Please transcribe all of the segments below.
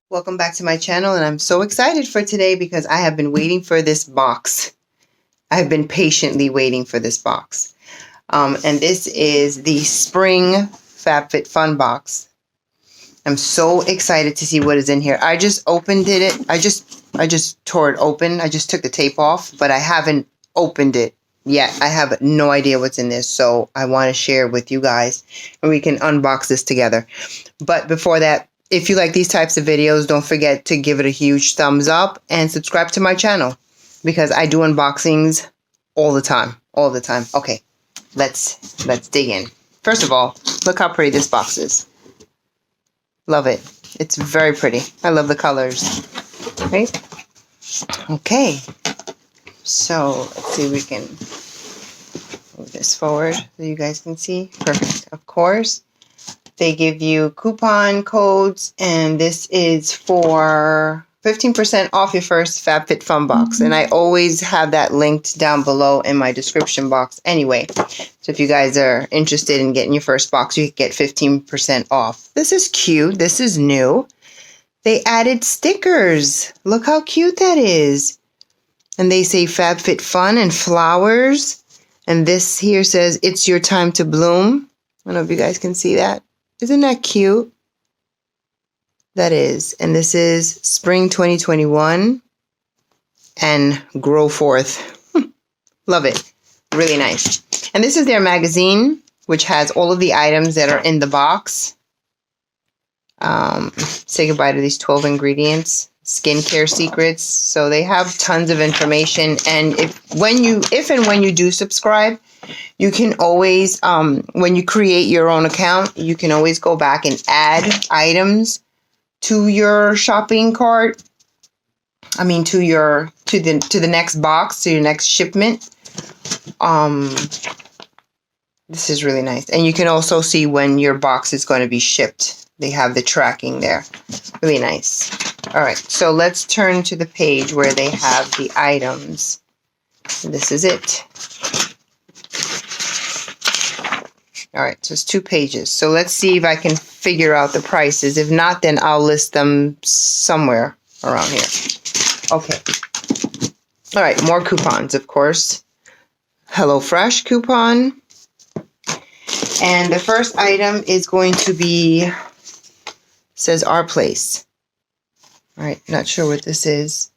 Welcome back to my channel, and I'm so excited for today because I have been waiting for this box. I have been patiently waiting for this box. And this is the Spring Fabfitfun box. I'm so excited to see what is in here. I just opened it. I just tore it open. I just took the tape off, but I haven't opened it yet. I have no idea what's in this, so I want to share with you guys, and we can unbox this together. But before that, if you like these types of videos, don't forget to give it a huge thumbs up and subscribe to my channel because I do unboxings all the time. Okay, let's dig in. First of all, look how pretty this box is. Love it. It's very pretty. I love the colors. Right? Okay. So let's see if we can move this forward so you guys can see. Perfect. Of course. They give you coupon codes, and this is for 15% off your first Fabfitfun box. And I always have that linked down below in my description box anyway. So if you guys are interested in getting your first box, you can get 15% off. This is cute. This is new. They added stickers. Look how cute that is. And they say Fabfitfun and flowers. And this here says, "It's your time to bloom." I don't know if you guys can see that. Isn't that cute? That is. And this is Spring 2021 and Grow Forth. Love it. Really nice. And this is their magazine, which has all of the items that are in the box. Say goodbye to these 12 ingredients. Skincare secrets. So they have tons of information. And if and when you do subscribe, you can always, when you create your own account, you can always go back and add items to your shopping cart. I mean, to the next box, to your next shipment. This is really nice. And you can also see when your box is going to be shipped. They have the tracking there. Really nice. All right, so let's turn to the page where they have the items. This is it. All right, so it's 2 pages. So let's see if I can figure out the prices. If not, then I'll list them somewhere around here. Okay. All right, more coupons, of course. HelloFresh coupon. And the first item is going to be, says Our Place. All right, not sure what this is,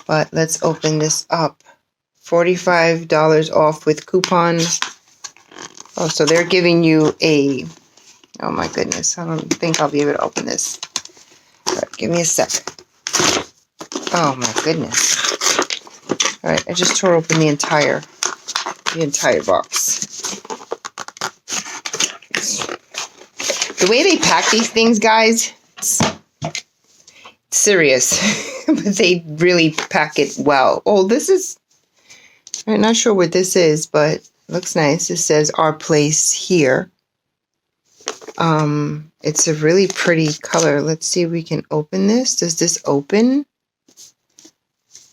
but let's open this up. $45 off with coupon. Oh, so they're giving you a, oh my goodness, I don't think I'll be able to open this. All right, give me a sec. Oh my goodness. All right, I just tore open the entire box. The way they pack these things, guys, it's serious, but they really pack it well. Oh, this is, I'm not sure what this is, but looks nice. It says Our Place here. It's a really pretty color. Let's see if we can open this. Does this open?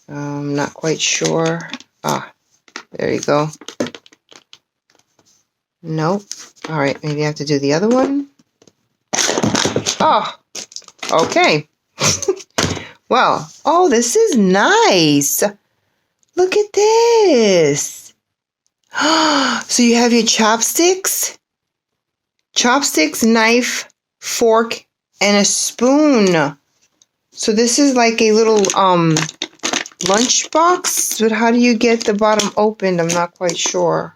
I'm not quite sure. Ah, there you go. Nope. All right, maybe I have to do the other one. Oh, okay. Well, oh, this is nice. Look at this. So you have your chopsticks, knife, fork, and a spoon. So this is like a little lunch box. But how do you get the bottom opened? I'm not quite sure.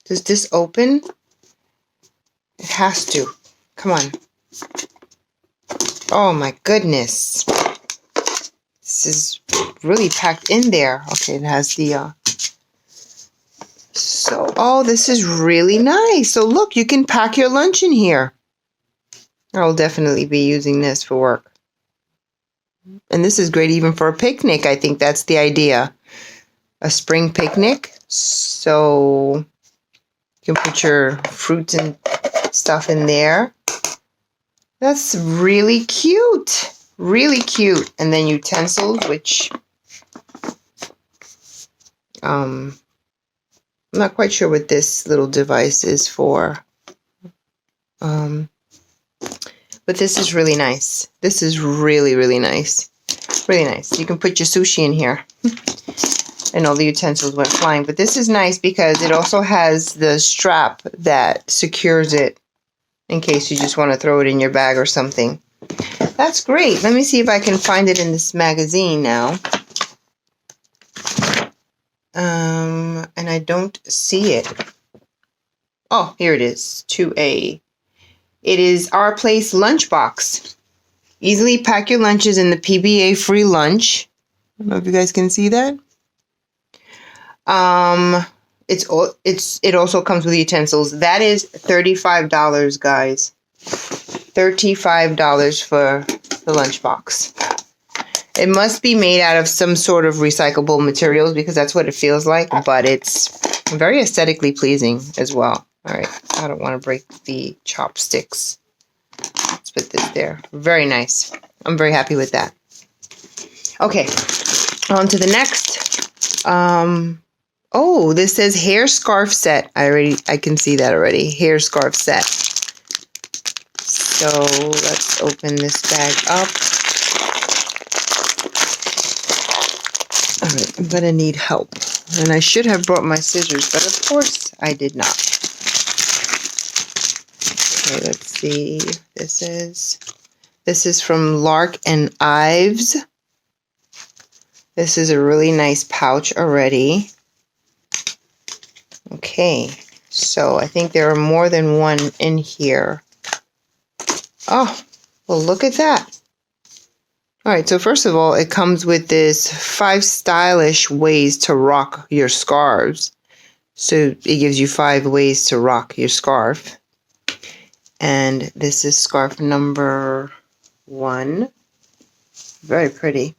Does this open? It has to. Come on. Oh my goodness. This is really packed in there. Okay, it has the oh, this is really nice. So look, you can pack your lunch in here. I'll definitely be using this for work. And this is great even for a picnic. I think that's the idea. A spring picnic. So you can put your fruits and stuff in there. That's really cute. Really cute. And then utensils, which I'm not quite sure what this little device is for. But this is really nice. This is really, really nice. Really nice. You can put your sushi in here. And all the utensils went flying. But this is nice because it also has the strap that secures it in case you just want to throw it in your bag or something. That's great. Let me see if I can find it in this magazine now. And I don't see it. Oh, here it is. 2A. It is Our Place Lunchbox. Easily pack your lunches in the PBA free lunch. I don't know if you guys can see that. It also comes with utensils. That is $35, guys. $35 for the lunchbox. It must be made out of some sort of recyclable materials because that's what it feels like, but it's very aesthetically pleasing as well. All right, I don't want to break the chopsticks. Let's put this there. Very nice. I'm very happy with that. Okay, on to the next. Oh, this says hair scarf set. I can see that already. Hair scarf set. So let's open this bag up. All right, I'm gonna need help. And I should have brought my scissors, but of course I did not. Okay, let's see. This is from Lark and Ives. This is a really nice pouch already. Okay, so I think there are more than one in here. Oh, well, look at that. All right, so first of all, it comes with this 5 stylish ways to rock your scarves. So it gives you 5 ways to rock your scarf. And this is scarf number 1. Very pretty.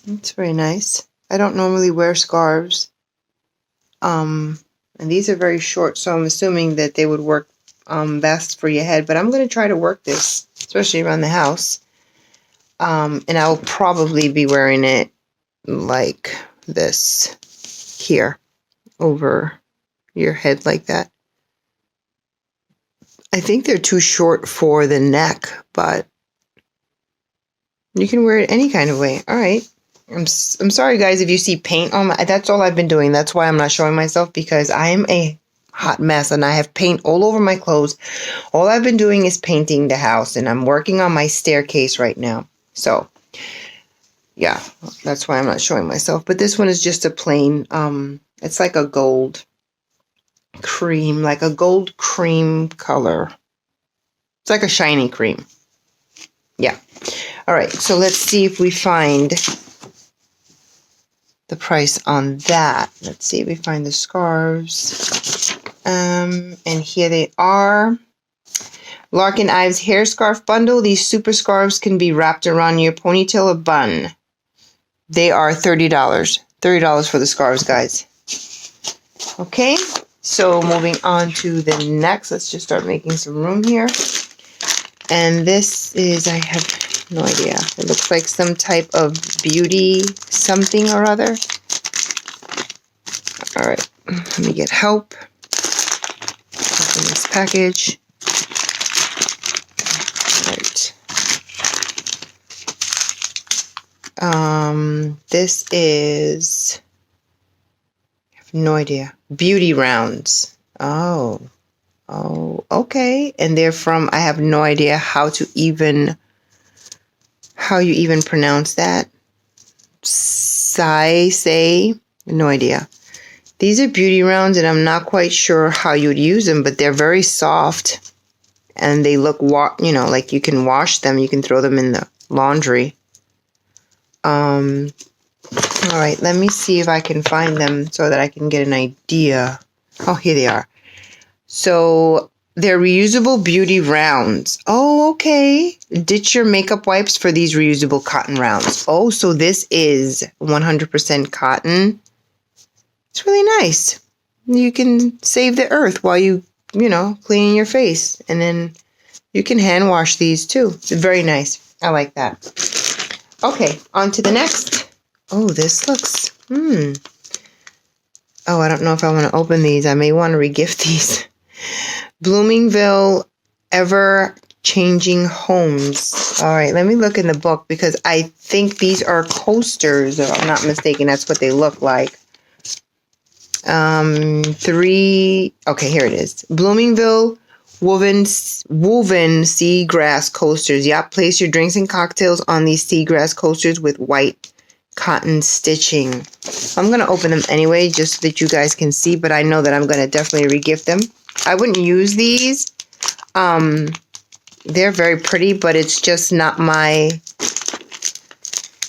It's very nice. I don't normally wear scarves. And these are very short, so I'm assuming that they would work best for your head. But I'm going to try to work this, especially around the house. And I'll probably be wearing it like this here over your head like that. I think they're too short for the neck, but you can wear it any kind of way. All right. I'm sorry, guys, if you see paint on my... That's all I've been doing. That's why I'm not showing myself, because I am a hot mess and I have paint all over my clothes. All I've been doing is painting the house, and I'm working on my staircase right now. So, yeah, that's why I'm not showing myself. But this one is just a plain... it's like a gold cream, like a gold cream color. It's like a shiny cream. Yeah. All right, so let's see if we find the price on that. Let's see if we find the scarves. And here they are. Lark and Ives hair scarf bundle. These super scarves can be wrapped around your ponytail or bun. They are $30. $30 for the scarves, guys. Okay, so moving on to the next. Let's just start making some room here. And this is, I have no idea. It looks like some type of beauty something or other. All right, let me get help. Open this package. All right. This is, I have no idea. Beauty rounds. Oh, okay. And they're from, I have no idea how you even pronounce that. Say, no idea. These are beauty rounds, and I'm not quite sure how you would use them, but they're very soft, and they look, like you can wash them. You can throw them in the laundry. All right, let me see if I can find them so that I can get an idea. Oh, here they are. So they're reusable beauty rounds. Oh, okay. Ditch your makeup wipes for these reusable cotton rounds. Oh, so this is 100% cotton. It's really nice. You can save the earth while you cleaning your face. And then you can hand wash these too. It's very nice. I like that. Okay, on to the next. Oh, this looks, Oh, I don't know if I want to open these. I may want to regift these. Bloomingville Ever Changing Homes. All right, let me look in the book because I think these are coasters, if I'm not mistaken. That's what they look like. Okay, here it is. Bloomingville woven seagrass coasters. Yep, place your drinks and cocktails on these seagrass coasters with white cotton stitching. I'm going to open them anyway just so that you guys can see, but I know that I'm going to definitely regift them. I wouldn't use these. They're very pretty, but it's just not my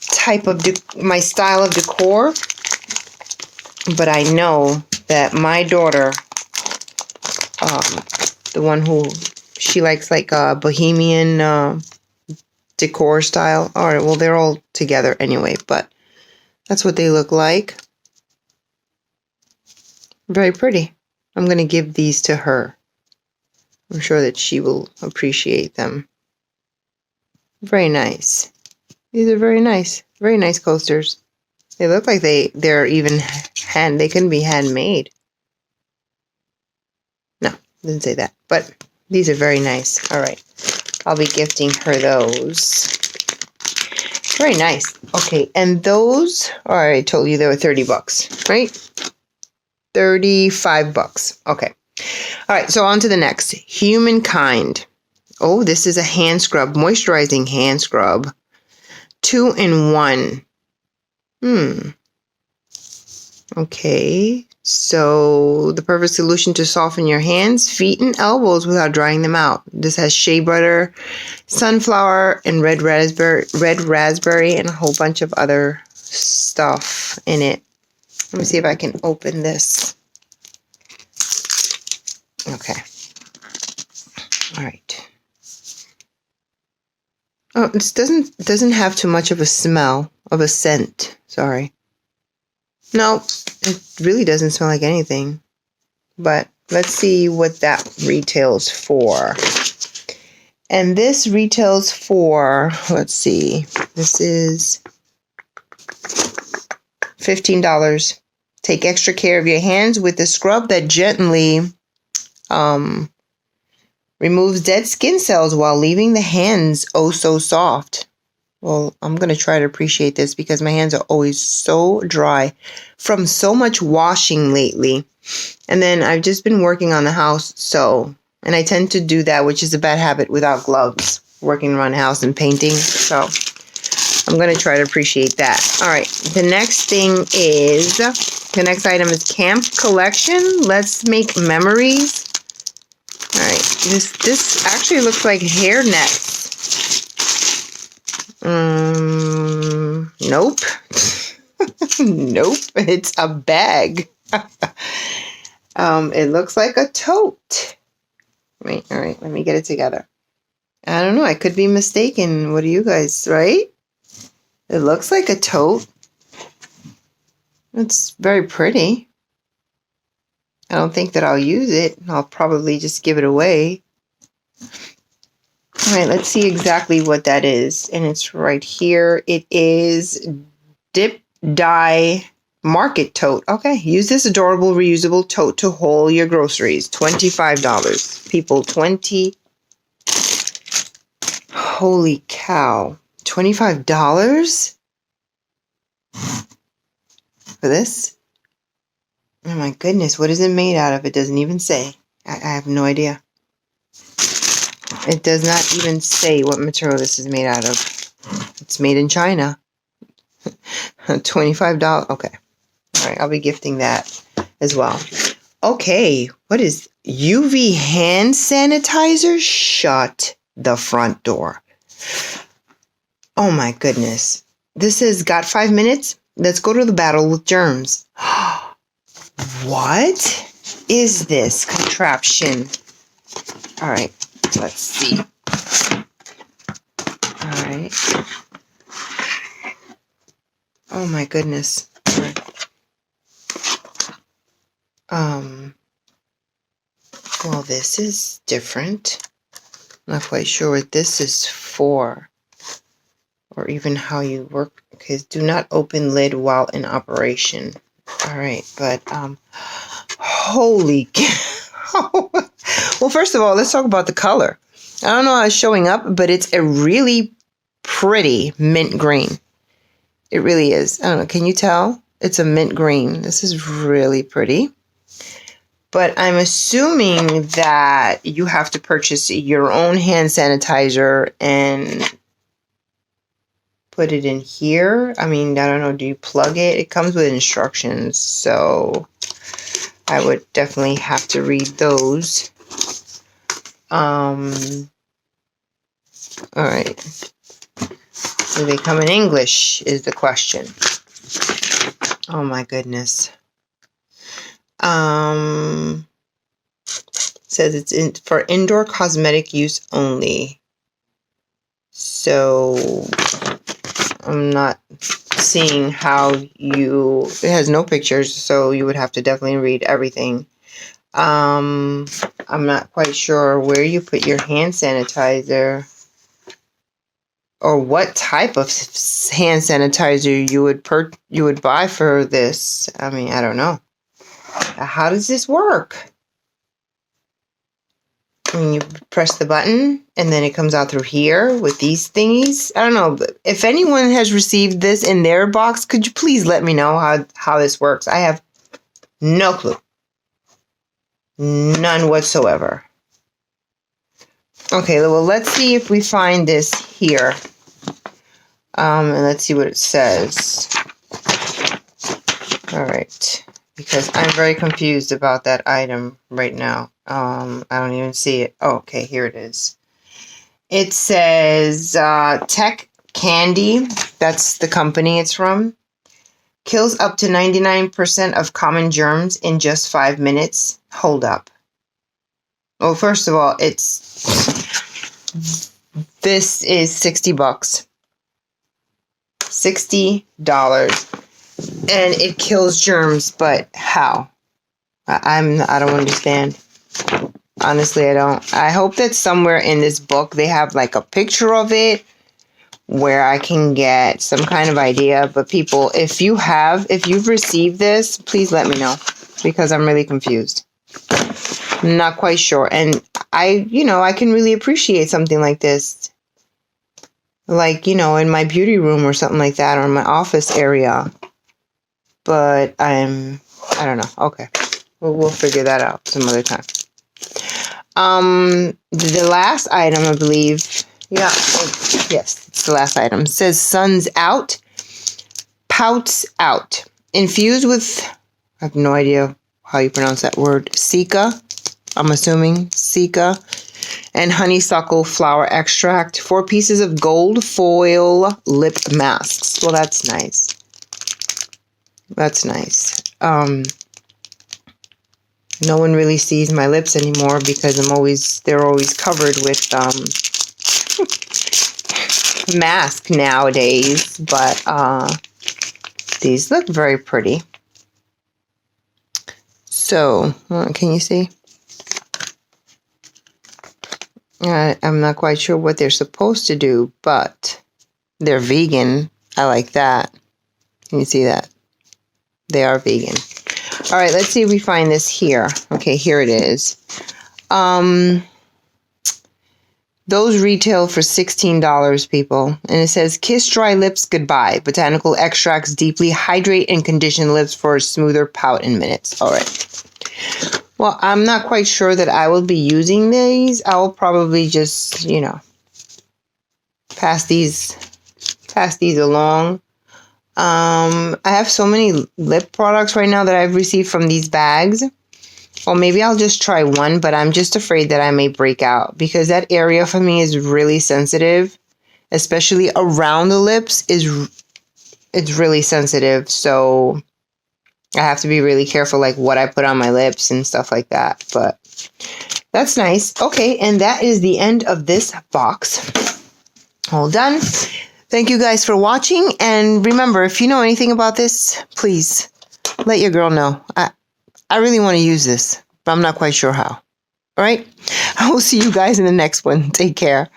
type of my style of decor. But I know that my daughter, the one who she likes like a bohemian decor style. All right, well, they're all together anyway, but that's what they look like. Very pretty. I'm going to give these to her. I'm sure that she will appreciate them. Very nice. These are very nice. Very nice coasters. They look like they're even they couldn't be handmade. No, didn't say that. But these are very nice. All right. I'll be gifting her those. Very nice. Okay, and those, I already told you they were $30, right? $35. Okay. All right, so on to the next. Humankind. Oh, this is a hand scrub, moisturizing hand scrub. 2-in-1. Okay, so the perfect solution to soften your hands, feet, and elbows without drying them out. This has shea butter, sunflower, and red raspberry, and a whole bunch of other stuff in it. Let me see if I can open this. Okay. All right. Oh, this doesn't have too much of a smell, of a scent. Sorry. No, it really doesn't smell like anything. But let's see what that retails for. And this retails for, let's see, this is $15. Take extra care of your hands with the scrub that gently removes dead skin cells while leaving the hands oh so soft. Well, I'm going to try to appreciate this because my hands are always so dry from so much washing lately. And then I've just been working on the house, and I tend to do that, which is a bad habit without gloves, working around the house and painting. So I'm going to try to appreciate that. All right, the next item is Camp Collection. Let's make memories. All right, this actually looks like hair nets. Nope. Nope, it's a bag. It looks like a tote. Wait, all right, let me get it together. I don't know, I could be mistaken. What do you guys, right? It looks like a tote. It's very pretty. I don't think that I'll use it. I'll probably just give it away. All right, let's see exactly what that is. And it's right here. It is Dip Dye Market Tote. Okay, use this adorable reusable tote to haul your groceries. $25. People, 20. Holy cow. $25? For this? Oh my goodness, what is it made out of? It doesn't even say. I have no idea. It does not even say what material this is made out of. It's made in China. $25. Okay. All right, I'll be gifting that as well. Okay, what is UV hand sanitizer? Shut the front door. Oh my goodness. This has got 5 minutes. Let's go to the battle with germs. What is this contraption? All right, let's see. All right. Oh my goodness. Well, this is different. I'm not quite sure what this is for, or even how you work. Okay, do not open lid while in operation. All right, but holy cow. Well, first of all, let's talk about the color. I don't know how it's showing up, but it's a really pretty mint green. It really is. I don't know. Can you tell? It's a mint green. This is really pretty. But I'm assuming that you have to purchase your own hand sanitizer and put it in here. I mean, I don't know. Do you plug it? It comes with instructions. So I would definitely have to read those. All right. Do they come in English is the question. Oh my goodness. Says it's for indoor cosmetic use only. So I'm not seeing how it has no pictures, so you would have to definitely read everything. I'm not quite sure where you put your hand sanitizer or what type of hand sanitizer you would buy for this. I mean, I don't know. How does this work? I mean, you press the button and then it comes out through here with these thingies. I don't know. But if anyone has received this in their box, could you please let me know how this works? I have no clue. None whatsoever. Okay, well, let's see if we find this here. And let's see what it says. All right. Because I'm very confused about that item right now. I don't even see it. Oh, okay, here it is. It says Tech Candy. That's the company it's from. Kills up to 99% of common germs in just 5 minutes. Hold up. Well, first of all, this is $60. $60. And it kills germs, but how? I don't understand. Honestly, I don't. I hope that somewhere in this book they have like a picture of it where I can get some kind of idea. But people, if you've received this, please let me know because I'm really confused. I'm not quite sure. And I can really appreciate something like this. Like, in my beauty room or something like that, or in my office area. But I don't know. Okay. We'll figure that out some other time. The last item, I believe. Yeah. Yes, it's the last item. It says Suns Out. Pouts Out. Infused with, I have no idea how you pronounce that word. Cica. I'm assuming Cica. And honeysuckle flower extract. 4 pieces of gold foil lip masks. Well, that's nice. That's nice. No one really sees my lips anymore because they're always covered with mask nowadays. But these look very pretty. So, can you see? I'm not quite sure what they're supposed to do, but they're vegan. I like that. Can you see that? They are vegan. All right, let's see if we find this here. Okay, here it is. Those retail for $16, people. And it says, Kiss Dry Lips Goodbye. Botanical extracts deeply hydrate and condition lips for a smoother pout in minutes. All right. Well, I'm not quite sure that I will be using these. I will probably just, pass these along. I have so many lip products right now that I've received from these bags. Well, maybe I'll just try one, but I'm just afraid that I may break out because that area for me is really sensitive, especially around the lips it's really sensitive. So I have to be really careful, like what I put on my lips and stuff like that. But that's nice. Okay, and that is the end of this box. All done. Thank you guys for watching. And remember, if you know anything about this, please let your girl know. I really want to use this, but I'm not quite sure how. All right? I will see you guys in the next one. Take care.